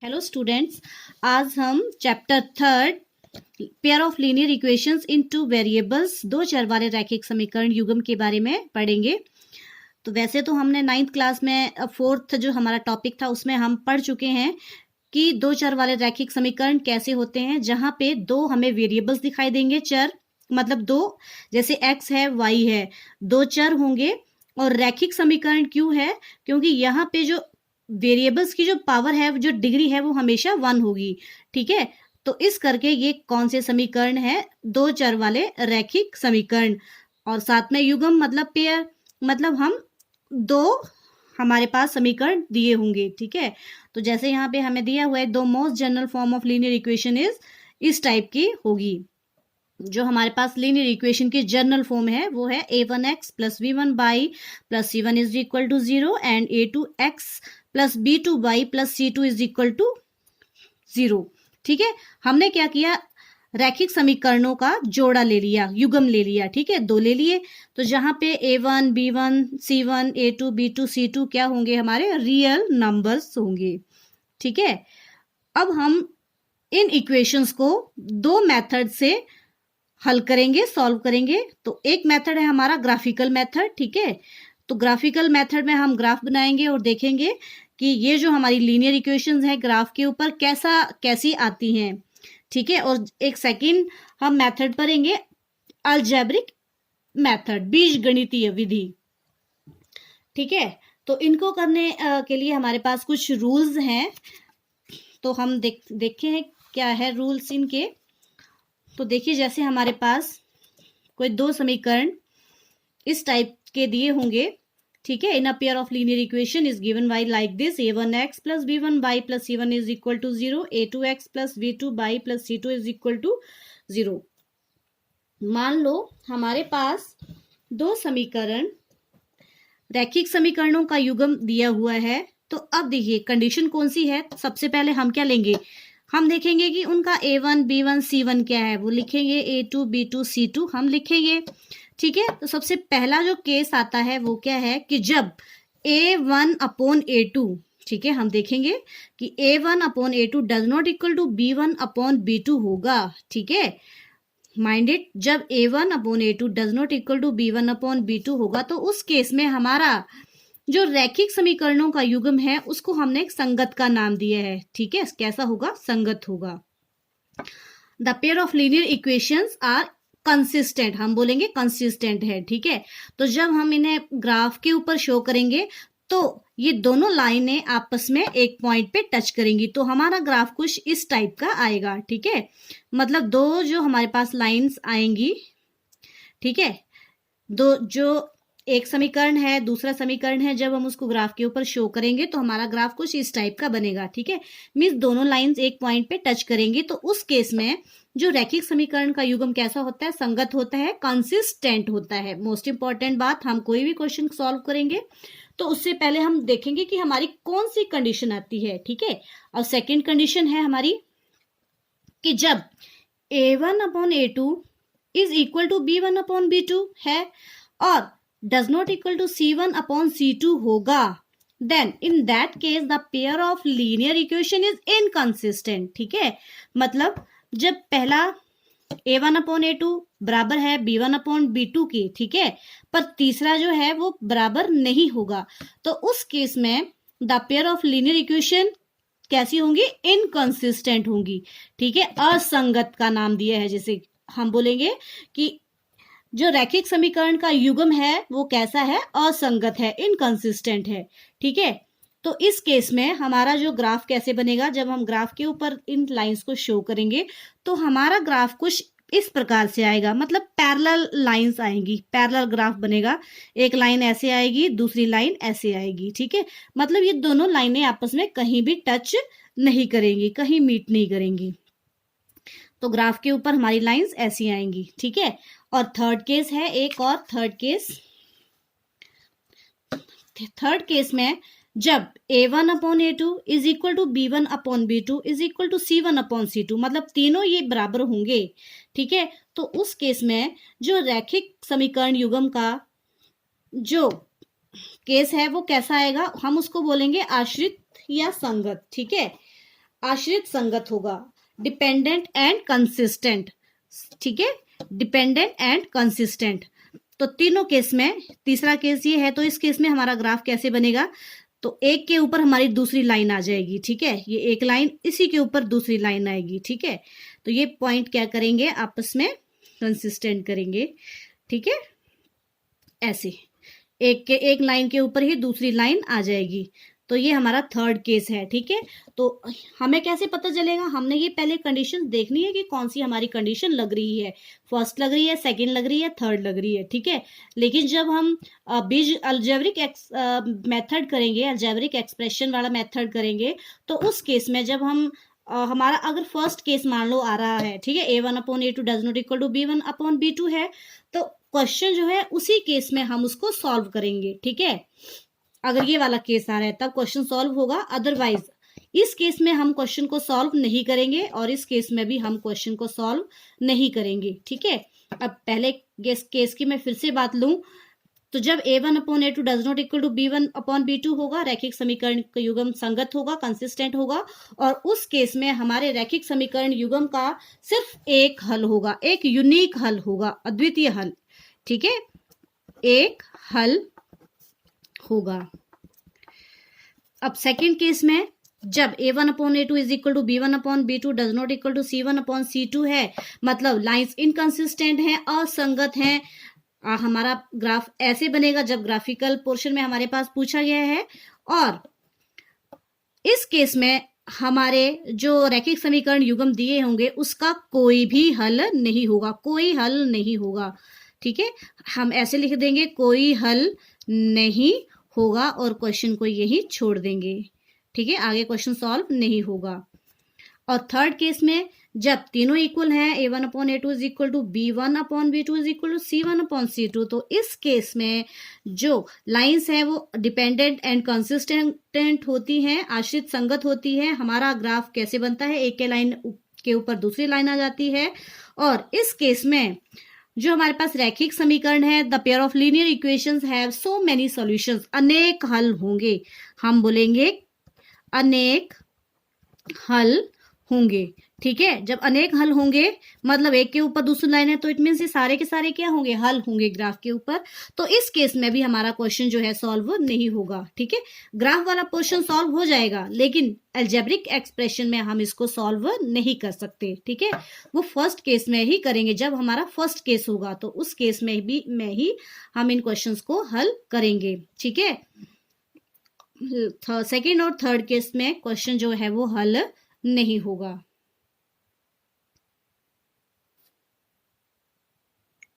Hello students, आज हम chapter third pair of linear equations in two variables दो चर वाले रैखिक समीकरण युग्म के बारे में पढ़ेंगे। तो वैसे तो हमने 9th क्लास में फोर्थ जो हमारा टॉपिक था उसमें हम पढ़ चुके हैं कि दो चर वाले रैखिक समीकरण कैसे होते हैं, जहां पे दो हमें वेरिएबल्स दिखाई देंगे, चर मतलब दो, जैसे x है y है, दो चर होंगे। और रैखिक समीकरण क्यों है? क्योंकि यहाँ पे जो वेरिएबल्स की जो पावर है, जो डिग्री है, वो हमेशा 1 होगी। ठीक है, तो इस करके ये कौन से समीकरण है? दो चर वाले रैखिक समीकरण। और साथ में युग्म मतलब पेयर, मतलब हम दो हमारे पास समीकरण दिए होंगे। ठीक है, तो जैसे यहाँ पे हमें दिया हुआ है, दो most general form of linear equation इस टाइप की होगी। जो हमारे पास लीनियर इक्वेशन की जनरल फॉर्म है वो है a1x plus v1y plus c1 is equal to 0 and a2x plus b2y plus c2 is equal to 0। ठीक है, हमने क्या किया? रैखिक समीकरणों का जोड़ा ले लिया, युग्म ले लिया। ठीक है, दो ले लिए, तो जहां पे a1 b1 c1 a2 b2 c2 क्या होंगे? हमारे रियल नंबर्स होंगे। ठीक है, अब हम इन इक्वेशंस को दो मेथड से हल करेंगे, सॉल्व करेंगे। तो एक मेथड है हमारा ग्राफिकल मेथड। ठीक है, तो ग्राफिकल मेथड में हम ग्राफ बनाएंगे और देखेंगे कि ये जो हमारी लीनियर इक्वेशंस है ग्राफ के ऊपर कैसी आती हैं। ठीक है, और एक सेकंड हम मेथड पढ़ेंगे अलजेब्रिक मेथड, बीजगणितीय विधि। ठीक है, तो इनको करने के लिए हमारे पास कुछ रूल्स हैं, तो हम देखे हैं क्या है रूल्स इनके। तो देखिए, जैसे हमारे पास कोई दो समीकरण इस टाइप के दिए होंगे। ठीक है, in a pair of linear equation is given by like this, a1x plus b1y plus c1 is equal to 0, a2x plus b2y plus c2 is equal to 0। मान लो हमारे पास दो समीकरण रैखिक समीकरणों का युग्म दिया हुआ है। तो अब देखिए कंडीशन कौन सी है। सबसे पहले हम क्या लेंगे? हम देखेंगे कि उनका a1 b1 c1 क्या है, वो लिखेंगे a2 b2 c2 हम लिखेंगे। ठीक है, तो सबसे पहला जो केस आता है वो क्या है कि जब a1 अपॉन a2, ठीक है, हम देखेंगे कि a1 upon a2 does not equal to b1 upon b2 होगा। ठीक है, माइंड इट, जब a1 upon a2 does not equal to b1 upon b2 होगा, तो उस केस में हमारा जो रैखिक समीकरणों का युग्म है उसको हमने एक संगत का नाम दिया है। ठीक है, कैसा होगा? संगत होगा। The pair of linear equations are consistent, हम बोलेंगे कंसिस्टेंट है। ठीक है, तो जब हम इन्हें ग्राफ के ऊपर शो करेंगे तो ये दोनों लाइनें आपस में एक पॉइंट पे टच करेंगी, तो हमारा ग्राफ कुछ इस टाइप का आएगा। ठीक है, मतलब दो जो हमारे पास लाइंस आएंगी, ठीक है, दो जो एक समीकरण है, दूसरा समीकरण है, जब हम उसको ग्राफ के ऊपर शो करेंगे तो हमारा ग्राफ कुछ इस टाइप का बनेगा। ठीक है, मींस दोनों लाइंस एक पॉइंट पे टच करेंगी, तो उस केस में जो रैखिक समीकरण का युग्म कैसा होता है? संगत होता है, कंसिस्टेंट होता है। मोस्ट इंपॉर्टेंट बात, हम कोई भी क्वेश्चन सॉल्व करेंगे तो उससे पहले हम देखेंगे कि हमारी कौन सी कंडीशन आती है। ठीक है, और सेकेंड कंडीशन है हमारी कि जब a1 upon a2 is equal to b1 upon b2 है और does not equal to c1 upon c2 होगा, then in that case the pair of linear equation is inconsistent. ठीक है, मतलब जब पहला a1 अपॉन a2 बराबर है b1 अपॉन b2 की, ठीक है, पर तीसरा जो है वो बराबर नहीं होगा, तो उस केस में the pair of linear equation कैसी होंगी? इनकंसिस्टेंट होंगी। ठीक है, असंगत का नाम दिया है। जैसे हम बोलेंगे कि जो रैखिक समीकरण का युग्म है वो कैसा है? असंगत है, इनकंसिस्टेंट है। ठीक है, तो इस केस में हमारा जो ग्राफ कैसे बनेगा? जब हम ग्राफ के ऊपर इन लाइंस को शो करेंगे तो हमारा ग्राफ कुछ इस प्रकार से आएगा, मतलब पैरेलल लाइंस आएंगी, पैरेलल ग्राफ बनेगा। एक लाइन ऐसे आएगी, दूसरी लाइन ऐसे आएगी। ठीक है, मतलब ये दोनों लाइनें आपस में कहीं भी टच नहीं करेंगी, कहीं मीट नहीं करेंगी, तो ग्राफ के ऊपर हमारी लाइंस ऐसी आएंगी। ठीक है, और थर्ड केस है एक और, थर्ड केस में जब a1 upon a2 is equal to b1 upon b2 is equal to c1 upon c2, मतलब तीनों ये बराबर होंगे। ठीक है, तो उस केस में जो रैखिक समीकरण युग्म का जो केस है वो कैसा आएगा? हम उसको बोलेंगे आश्रित या संगत। ठीक है, आश्रित संगत होगा, डिपेंडेंट एंड कंसिस्टेंट, ठीक है, डिपेंडेंट एंड कंसिस्टेंट। तो तीनों केस में तीसरा केस ये है, तो इस केस में हमारा ग्राफ कैसे बनेगा, तो एक के ऊपर हमारी दूसरी लाइन आ जाएगी, ठीक है, ये एक लाइन, इसी के ऊपर दूसरी लाइन आएगी, ठीक है। तो ये पॉइंट क्या करेंगे, आपस में कंसिस्टेंट करेंगे, ठीक है, ऐसे एक लाइन के ऊपर ही दूसरी लाइन आ जाएगी। तो ये हमारा थर्ड केस है, ठीक है। तो हमें कैसे पता चलेगा, हमने ये पहले कंडीशन देखनी है कि कौन सी हमारी कंडीशन लग रही है, फर्स्ट लग रही है, सेकंड लग रही है, थर्ड लग रही है, ठीक है। लेकिन जब हम बीज अलजेब्रिक मेथड करेंगे, अलजेब्रिक एक्सप्रेशन वाला मेथड करेंगे, तो उस केस में जब हम हमारा अगर फर्स्ट केस मान लो आ रहा है, ठीक है, a1/a2 does not equal to b1/b2 है, तो क्वेश्चन जो है उसी केस में हम उसको सॉल्व करेंगे, ठीक है। अगर ये वाला केस आ रहा है तब क्वेश्चन सॉल्व होगा, अदरवाइज इस केस में हम क्वेश्चन को सॉल्व नहीं करेंगे और इस केस में भी हम क्वेश्चन को सॉल्व नहीं करेंगे, ठीक है। अब पहले केस की मैं फिर से बात लूं, तो जब a1/a2 does not equal to b1/b2 होगा, रैखिक समीकरण का युग्म संगत होगा, कंसिस्टेंट होगा, और उस केस में हमारे रैखिक समीकरण युग्म का सिर्फ एक हल होगा, एक यूनिक हल होगा, अद्वितीय हल, ठीक है, एक हल होगा। अब सेकंड केस में जब a1/a2 is equal to b1/b2 does not equal to c1/c2 है, मतलब लाइंस इनकंसिस्टेंट हैं, असंगत हैं, हमारा ग्राफ ऐसे बनेगा जब ग्राफिकल पोर्शन में हमारे पास पूछा गया है, और इस केस में हमारे जो रैखिक समीकरण युग्म दिए होंगे उसका कोई भी हल नहीं होगा, कोई हल नहीं होगा, ठीक है। हम ऐसे लिख देंगे, कोई हल नहीं होगा, और क्वेश्चन को यही छोड़ देंगे, ठीक है, आगे क्वेश्चन सॉल्व नहीं होगा। और थर्ड केस में जब तीनों इक्वल हैं, a1/a2 is equal to b1/b2 is equal to c1/c2, तो इस केस में जो लाइंस हैं वो डिपेंडेंट एंड कंसिस्टेंट होती हैं, आश्रित संगत होती है। हमारा ग्राफ कैसे बनता है, एक के लाइन के ऊपर दूसरी लाइन आ जाती है, और इस केस में जो हमारे पास रैखिक समीकरण है, the pair of linear equations have so many solutions, अनेक हल होंगे, हम बोलेंगे अनेक हल होंगे, ठीक है। जब अनेक हल होंगे मतलब एक के ऊपर दूसरी लाइन है, तो इट मीन्स ये सारे के सारे क्या होंगे, हल होंगे ग्राफ के ऊपर। तो इस केस में भी हमारा क्वेश्चन जो है सॉल्व नहीं होगा, ठीक है। ग्राफ वाला पोर्शन सॉल्व हो जाएगा, लेकिन अलजेब्रिक एक्सप्रेशन में हम इसको सॉल्व नहीं कर सकते, ठीक है। वो फर्स्ट केस में ही करेंगे, जब हमारा फर्स्ट केस होगा तो उस केस में ही हम इन क्वेश्चंस को हल करेंगे, ठीक है। सेकेंड और थर्ड केस में क्वेश्चन जो है वो हल नहीं होगा।